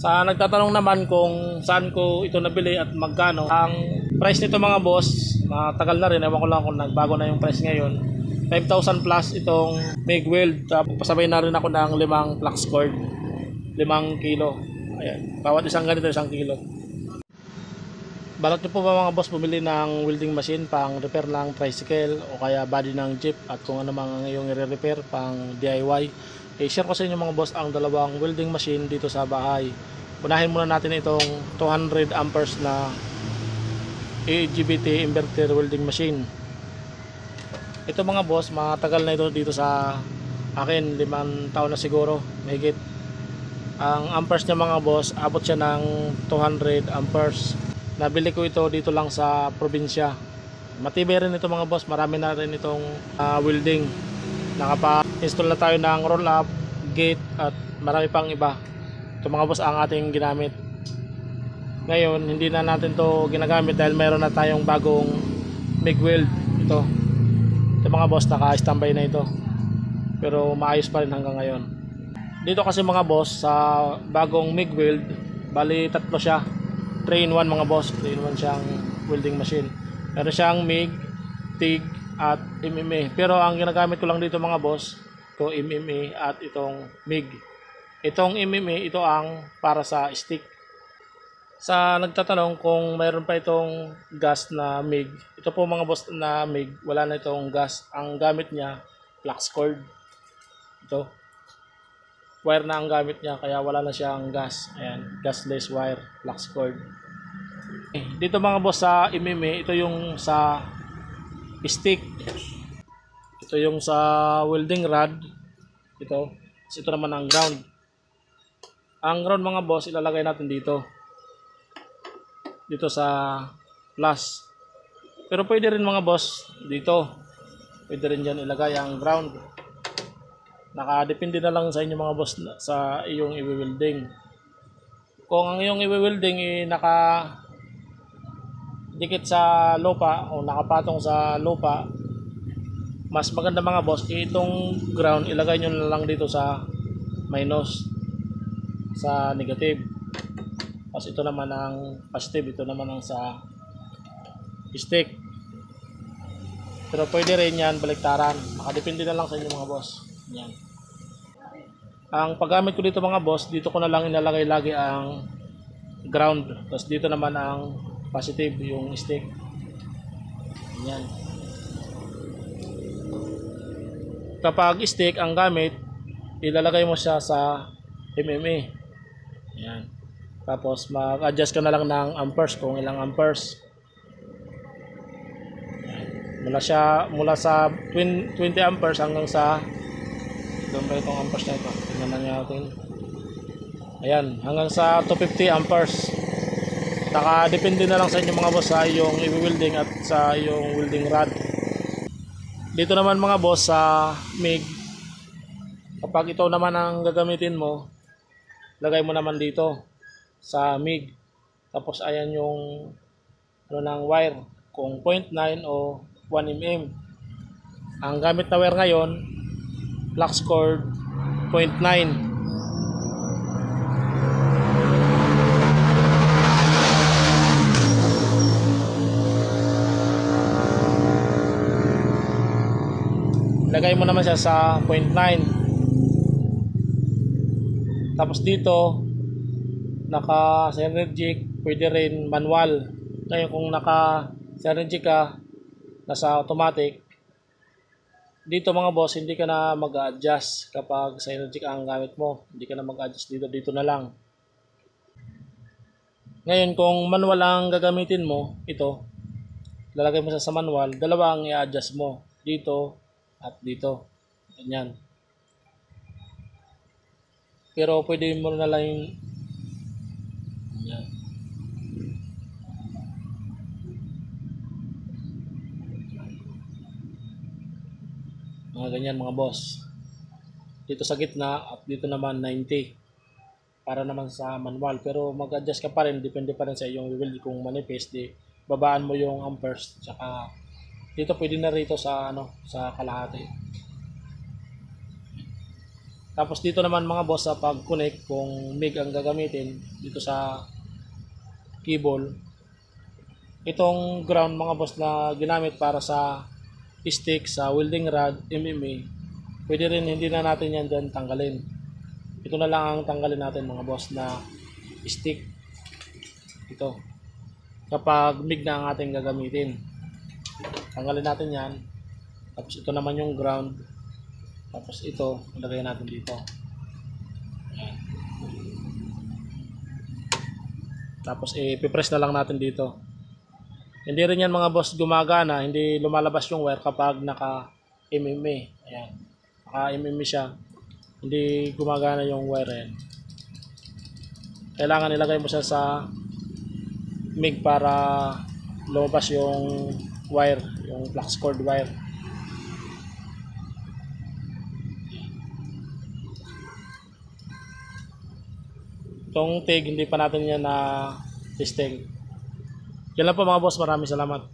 Sa nagtatanong naman kung saan ko ito nabili at magkano, ang price nito mga boss, matagal na rin, ewan ko lang kung nagbago na yung price ngayon. 5,000 plus itong MIG weld. Tapos pasabay na rin ako ng 5 flux cord, 5 kilo. Ayan, bawat isang ganito 1 kilo. Balak nyo po ba mga boss bumili ng welding machine pang repair ng tricycle o kaya body ng jeep at kung ano mang iyong i-repair pang DIY? I-share ko sa inyo mga boss ang dalawang welding machine dito sa bahay. Unahin muna natin itong 200 amperes na IGBT inverter welding machine. Ito mga boss, matagal na ito dito sa akin, 5 taon na siguro, mahigit. Ang amperes niya mga boss, abot siya ng 200 amperes. Nabili ko ito dito lang sa probinsya. Matibay rin ito mga boss, marami na rin itong welding. Nakapa-install na tayo ng roll up, gate at marami pang iba. Ito mga boss ang ating ginamit. Ngayon hindi na natin to ginagamit dahil mayroon na tayong bagong MIG weld. Ito mga boss, naka-standby na ito. Pero maayos pa rin hanggang ngayon. Dito kasi mga boss sa bagong MIG weld, bali tatlo siya. 3-in-1 mga boss, 3-in-1 siyang welding machine. Meron siyang MIG, TIG at MMA. Pero ang ginagamit ko lang dito mga boss, ito MMA at itong MIG. Itong MMA, ito ang para sa stick. Sa nagtatanong kung mayroon pa itong gas na MIG, ito po mga boss na MIG, wala na itong gas. Ang gamit niya, flux cord. Ito. Wire na ang gamit niya kaya wala na siyang gas. Ayan, gasless wire, flux cord. Dito mga boss sa MMA, ito yung sa stick. Ito yung sa welding rod. Ito naman ang ground. Ang ground mga boss, ilalagay natin dito. Dito sa plus. Pero pwede rin mga boss dito. Pwede rin dyan ilagay ang ground. Nakadepende na lang sa inyo mga boss sa iyong i-welding. Kung ang iyong i-welding naka dikit sa lupa o nakapatong sa lupa, mas maganda mga boss itong ground ilagay nyo na lang dito sa minus, sa negative. Tapos ito naman ang positive, ito naman ang sa stick. Pero pwede rin yan baliktaran. Nakadepende na lang sa inyo mga boss. Yan. Ang paggamit ko dito mga boss, dito ko na lang inalagay lagi ang ground. Tapos dito naman ang positive, yung stick. Yan. Kapag stick ang gamit, ilalagay mo siya sa MMA. Yan. Tapos mag-adjust ka na lang ng amperes kung ilang amperes. Mula sa 20 amperes hanggang sa doon ba itong amperes na ito? Tingnan natin. Ayan, hanggang sa 250 amperes. Nakadepende na lang sa inyo mga boss sa iyong i-welding at sa iyong welding rod. Dito naman mga boss sa MIG, kapag ito naman ang gagamitin mo, lagay mo naman dito sa MIG. Tapos ayan yung ng wire, kung 0.9 o 1 mm. Ang gamit na wire ngayon, flux cord 0.9. Lagay mo naman siya sa 0.9. Tapos dito naka synergic, pwede rin manual. Ngayon kung naka synergic ka, nasa automatic, dito mga boss hindi ka na mag-adjust kapag synergic ang gamit mo. Hindi ka na mag-adjust dito na lang. Ngayon kung manual ang gagamitin mo, ito lalagay mo sa manual, dalawa ang i-adjust mo, dito at dito. Ganyan. Pero pwede mo na lang yung yan. Mga ganyan mga boss. Dito sa gitna at dito naman 90. Para naman sa manual. Pero mag-adjust ka pa rin. Depende pa rin sa iyong weld. Kung manipis, di babaan mo yung amperes. Tsaka dito pwede na rito sa sa kalahati. Tapos dito naman mga boss sa pag-connect, kung MIG ang gagamitin, dito sa cable. Itong ground mga boss na ginamit para sa stick, sa welding rod, MMA, pwede rin hindi na natin yan dyan tanggalin. Ito na lang ang tanggalin natin mga boss na stick. Ito. Kapag MIG na ang ating gagamitin. Tanggalin natin yan. Tapos ito naman yung ground. Tapos ito, ilagay natin dito. Ayan. Tapos ipipress na lang natin dito. Hindi rin yan mga boss gumagana, hindi lumalabas yung wire kapag naka MMA. Ayan. Naka MMA siya. Hindi gumagana yung wire yan. Kailangan ilagay mo siya sa MIG para lumabas yung wire, yung flux cord wire. Itong TIG, hindi pa natin yan na testing. Yan lang po mga boss, maraming salamat.